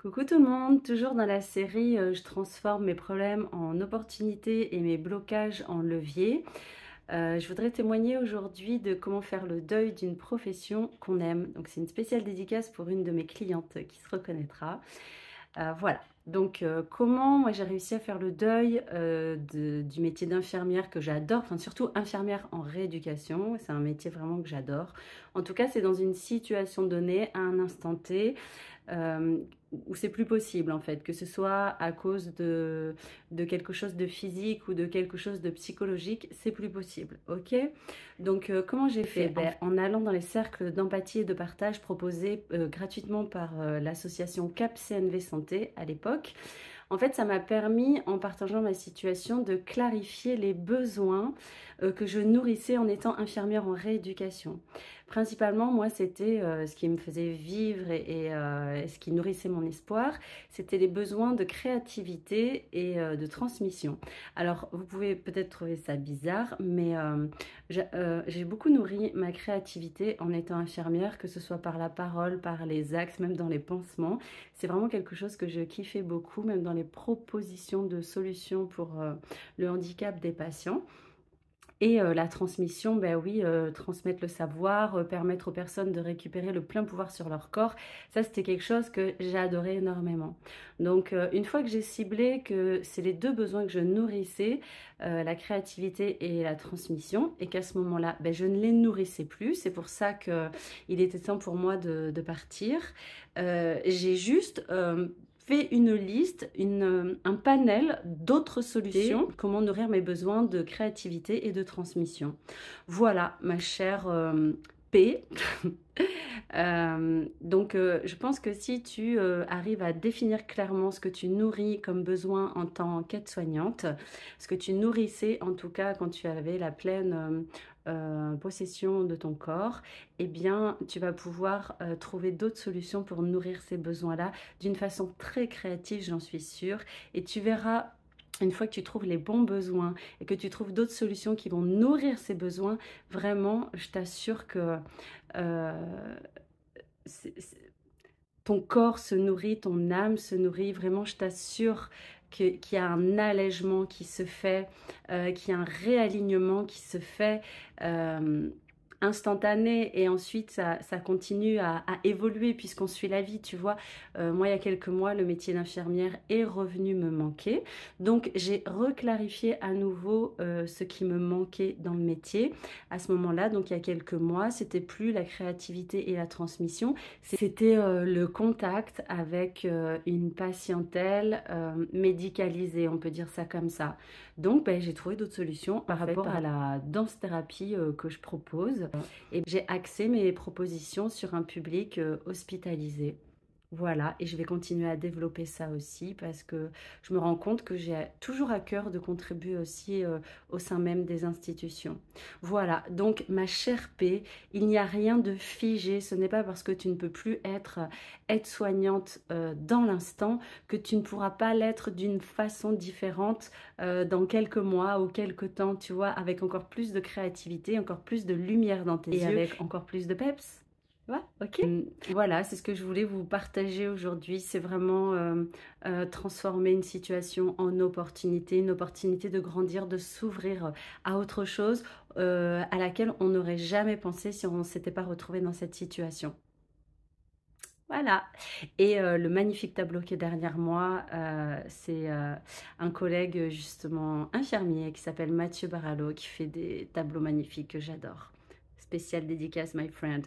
Coucou tout le monde, toujours dans la série je transforme mes problèmes en opportunités et mes blocages en levier. Je voudrais témoigner aujourd'hui de comment faire le deuil d'une profession qu'on aime. Donc c'est une spéciale dédicace pour une de mes clientes qui se reconnaîtra. Voilà, donc comment moi j'ai réussi à faire le deuil du métier d'infirmière que j'adore, enfin surtout infirmière en rééducation, c'est un métier vraiment que j'adore. En tout cas, c'est dans une situation donnée, à un instant T, euh, où c'est plus possible en fait, que ce soit à cause de quelque chose de physique ou de quelque chose de psychologique, c'est plus possible, ok? Donc comment j'ai fait? En allant dans les cercles d'empathie et de partage proposés gratuitement par l'association CAP CNV Santé à l'époque. En fait, ça m'a permis, en partageant ma situation, de clarifier les besoins que je nourrissais en étant infirmière en rééducation. Principalement, moi, c'était ce qui me faisait vivre et ce qui nourrissait mon espoir, c'était les besoins de créativité et de transmission. Alors, vous pouvez peut-être trouver ça bizarre, mais j'ai beaucoup nourri ma créativité en étant infirmière, que ce soit par la parole, par les actes, même dans les pansements. C'est vraiment quelque chose que je kiffais beaucoup, même dans les propositions de solutions pour le handicap des patients. Et la transmission, ben oui, transmettre le savoir, permettre aux personnes de récupérer le plein pouvoir sur leur corps, ça c'était quelque chose que j'ai adoré énormément. Donc une fois que j'ai ciblé que c'est les deux besoins que je nourrissais, la créativité et la transmission, et qu'à ce moment-là, ben, je ne les nourrissais plus, c'est pour ça qu'il était temps pour moi de partir. J'ai juste fait une liste, un panel d'autres solutions, comment nourrir mes besoins de créativité et de transmission. Voilà, ma chère P. Je pense que si tu arrives à définir clairement ce que tu nourris comme besoin en tant qu'aide-soignante, ce que tu nourrissais en tout cas quand tu avais la pleine possession de ton corps, eh bien tu vas pouvoir trouver d'autres solutions pour nourrir ces besoins-là d'une façon très créative, j'en suis sûre, et tu verras. Une fois que tu trouves les bons besoins et que tu trouves d'autres solutions qui vont nourrir ces besoins, vraiment, je t'assure que euh, ton corps se nourrit, ton âme se nourrit. Vraiment, je t'assure qu'il y a un allègement qui se fait, qu'il y a un réalignement qui se fait. Instantané, et ensuite ça continue à évoluer puisqu'on suit la vie, tu vois. Moi, il y a quelques mois, le métier d'infirmière est revenu me manquer, donc j'ai reclarifié à nouveau ce qui me manquait dans le métier à ce moment-là. Donc il y a quelques mois, c'était plus la créativité et la transmission, c'était le contact avec une patientèle médicalisée, on peut dire ça comme ça. Donc ben, j'ai trouvé d'autres solutions par rapport à la danse-thérapie que je propose, et j'ai axé mes propositions sur un public hospitalisé. Voilà, et je vais continuer à développer ça aussi parce que je me rends compte que j'ai toujours à cœur de contribuer aussi au sein même des institutions. Voilà, donc ma chère P, il n'y a rien de figé, ce n'est pas parce que tu ne peux plus être aide-soignante dans l'instant que tu ne pourras pas l'être d'une façon différente dans quelques mois ou quelques temps, tu vois, avec encore plus de créativité, encore plus de lumière dans tes yeux, et avec encore plus de peps. Ouais, ok. Voilà, c'est ce que je voulais vous partager aujourd'hui. C'est vraiment transformer une situation en opportunité, une opportunité de grandir, de s'ouvrir à autre chose à laquelle on n'aurait jamais pensé si on ne s'était pas retrouvé dans cette situation. Voilà. Et le magnifique tableau qui est derrière moi, c'est un collègue justement infirmier qui s'appelle Mathieu Barallo qui fait des tableaux magnifiques que j'adore. Spécial dédicace, my friend.